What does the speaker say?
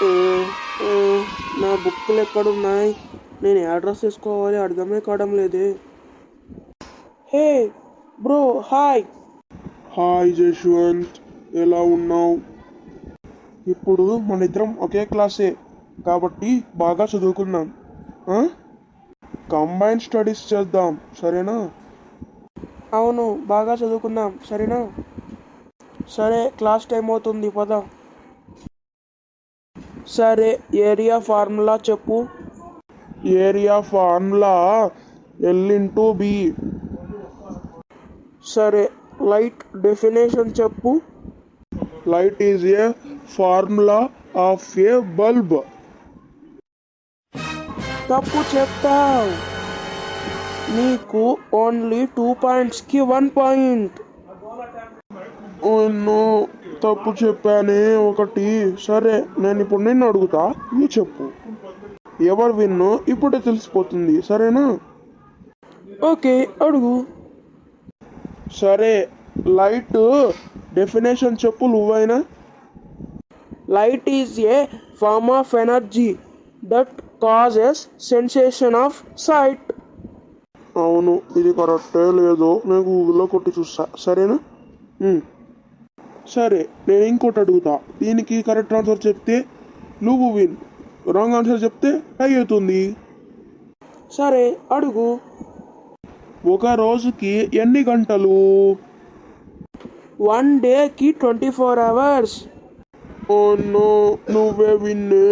ఆ, ఆ, నా బుక్కులు ఎక్కడున్నాయి? నేను అడ్రస్ తీసుకోవాలి, అర్థమే కావడం లేదే. Hey bro, hi. Hi Jashwant, ఎలా ఉన్నావు? ఇప్పుడు మన ఇద్దరం ఒకే క్లాసే కాబట్టి బాగా చదువుకుందాం. కంబైన్ స్టడీస్ చేద్దాం, సరేనా? అవును, బాగా చదువుకుందాం, సరేనా? సరే, క్లాస్ టైం అవుతుంది, పద. సరే, ఏరియా ఫార్ములా చెప్పు. Area formula l into b. సరే, లైట్ డెఫినేషన్ చెప్పు. Light is a formula of a bulb. తప్పు చెప్తావు. నీకు ఓన్లీ 2 పాయింట్స్కి 1 పాయింట్. నో, తప్పు చెప్పానే ఒకటి. సరే, నేను ఇప్పుడు నిన్ను అడుగుతా, నువ్వు చెప్పు. ఎవరు విన్ను ఇప్పుడే తెలిసిపోతుంది, సరేనా? ఓకే, అడుగు. సరే, లైట్ డెఫినేషన్ చెప్పు నువ్వైనా. Light is a form of energy that causes sensation of sight. అవును, ఇది కరెక్టే లేదో నేను గూగుల్లో కొట్టి చూస్తా, సరేనా? సరే, నేను ఇంకోటి అడుగుతా. దీనికి కరెక్ట్ ఆన్సర్ చెప్తే నువ్వు విన్, రాంగ్ ఆన్సర్ చెప్తే టై అవుతుంది. సరే, అడుగు. ఒక రోజుకి ఎన్ని గంటలు? 1 డేకి 24 hours. ఓ నో, నువ్వే విన్నే.